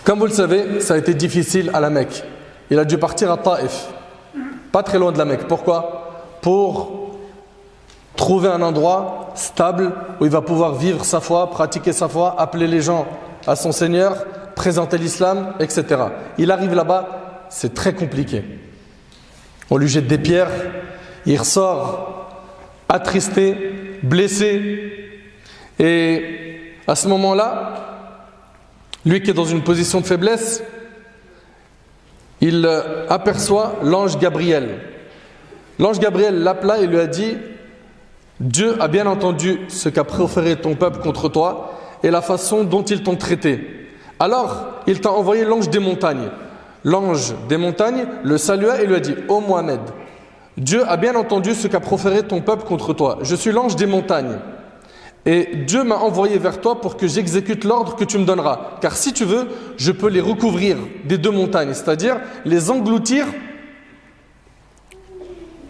Comme vous le savez, ça a été difficile à la Mecque. Il a dû partir à Taïf, pas très loin de la Mecque. Pourquoi? Pour trouver un endroit stable où il va pouvoir vivre sa foi, pratiquer sa foi, appeler les gens à son Seigneur, présenter l'islam, etc. Il arrive là-bas, c'est très compliqué. On lui jette des pierres, il ressort attristé, blessé. Et à ce moment-là, lui qui est dans une position de faiblesse, il aperçoit l'ange Gabriel. L'ange Gabriel l'appela et lui a dit: Dieu a bien entendu ce qu'a proféré ton peuple contre toi et la façon dont ils t'ont traité. Alors, il t'a envoyé l'ange des montagnes. L'ange des montagnes le salua et lui a dit: Ô Mohammed, Dieu a bien entendu ce qu'a proféré ton peuple contre toi. Je suis l'ange des montagnes. Et Dieu m'a envoyé vers toi pour que j'exécute l'ordre que tu me donneras. Car si tu veux, je peux les recouvrir des deux montagnes, c'est-à-dire les engloutir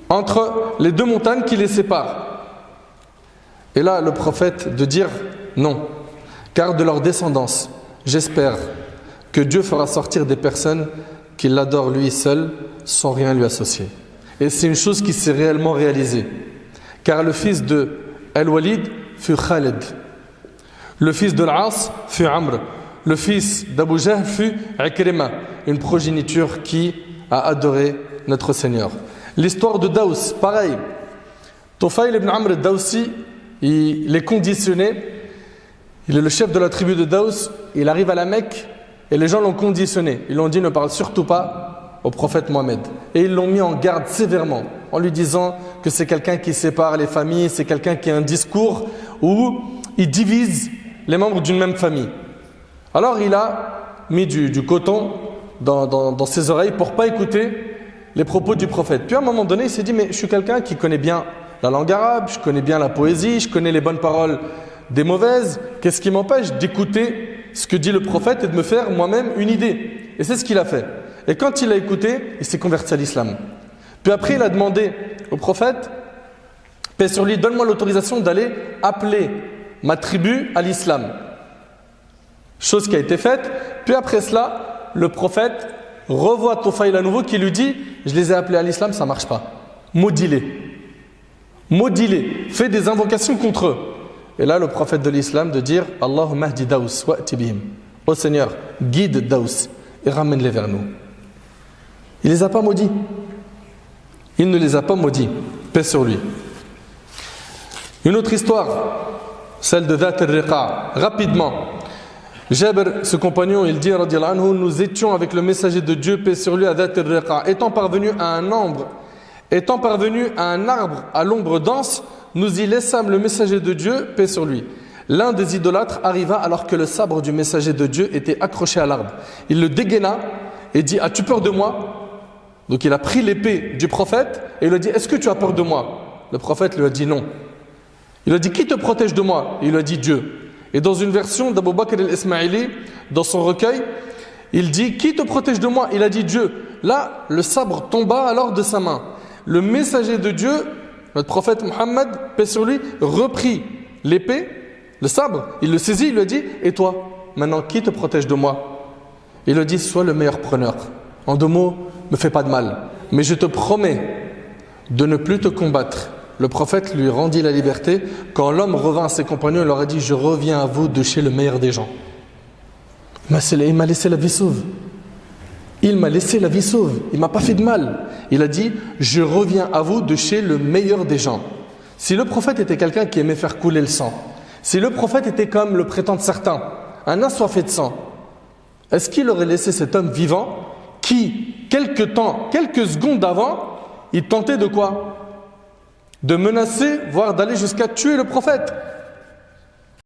entre les deux montagnes qui les séparent. Et là, le prophète de dire non, car de leur descendance, j'espère que Dieu fera sortir des personnes qui l'adorent lui seul, sans rien lui associer. Et c'est une chose qui s'est réellement réalisée. Car le fils de Al-Walid fut Khalid. Le fils de Al-As fut Amr. Le fils d'Abu Jahl fut Ikrima, une progéniture qui a adoré notre Seigneur. L'histoire de Daous, pareil. Tufayl ibn Amr al-Dawsi, il est conditionné. Il est le chef de la tribu de Daous. Il arrive à la Mecque et les gens l'ont conditionné. Ils l'ont dit: ne parle surtout pas au prophète Mohammed. Et ils l'ont mis en garde sévèrement en lui disant que c'est quelqu'un qui sépare les familles, c'est quelqu'un qui a un discours où il divise les membres d'une même famille. Alors il a mis du coton dans ses oreilles pour ne pas écouter les propos du prophète. Puis à un moment donné, il s'est dit: mais je suis quelqu'un qui connaît bien la langue arabe, je connais bien la poésie, je connais les bonnes paroles des mauvaises. Qu'est-ce qui m'empêche d'écouter ce que dit le prophète et de me faire moi-même une idée? Et c'est ce qu'il a fait. Et quand il a écouté, il s'est converti à l'islam. Puis après, il a demandé au prophète, paix sur lui, donne-moi l'autorisation d'aller appeler ma tribu à l'islam. Chose qui a été faite. Puis après cela, le prophète revoit Tufayl à nouveau qui lui dit: je les ai appelés à l'islam, ça ne marche pas. Maudis-les. Maudis-les. Fais des invocations contre eux. Et là, le prophète de l'islam de dire: Allahumma hdi Daous wa'ti bihim. Ô Seigneur, guide Daous et ramène-les vers nous. Il ne les a pas maudits. Il ne les a pas maudits. Paix sur lui. Une autre histoire, celle de Dhat al-Riqa. Rapidement, Jabir, ce compagnon, il dit, radiyallahu anhu, nous étions avec le messager de Dieu, paix sur lui, à Dhat al-Riqa. Étant parvenu à un arbre à l'ombre dense, nous y laissâmes le messager de Dieu, paix sur lui. L'un des idolâtres arriva alors que le sabre du messager de Dieu était accroché à l'arbre. Il le dégaina et dit: as-tu peur de moi? Donc il a pris l'épée du prophète et il lui a dit: est-ce que tu as peur de moi? Le prophète lui a dit non. Il lui a dit: qui te protège de moi? Et il lui a dit: Dieu. Et dans une version d'Abu Bakr al-Ismaili, dans son recueil, il dit: qui te protège de moi? Il a dit: Dieu. Là, le sabre tomba alors de sa main. Le messager de Dieu, notre prophète Mohammed, paix sur lui, reprit l'épée, le sabre, il le saisit, il lui a dit: et toi, maintenant qui te protège de moi? Il lui a dit: sois le meilleur preneur. En deux mots, ne me fais pas de mal, mais je te promets de ne plus te combattre. Le prophète lui rendit la liberté. Quand l'homme revint à ses compagnons, il leur a dit: je reviens à vous de chez le meilleur des gens. Il m'a laissé la vie sauve. Il m'a laissé la vie sauve. Il ne m'a pas fait de mal. Il a dit: je reviens à vous de chez le meilleur des gens. Si le prophète était quelqu'un qui aimait faire couler le sang, si le prophète était comme le prétendent certains, un assoiffé de sang, est-ce qu'il aurait laissé cet homme vivant qui, quelques secondes avant, il tentait de quoi? De menacer, voire d'aller jusqu'à tuer le prophète.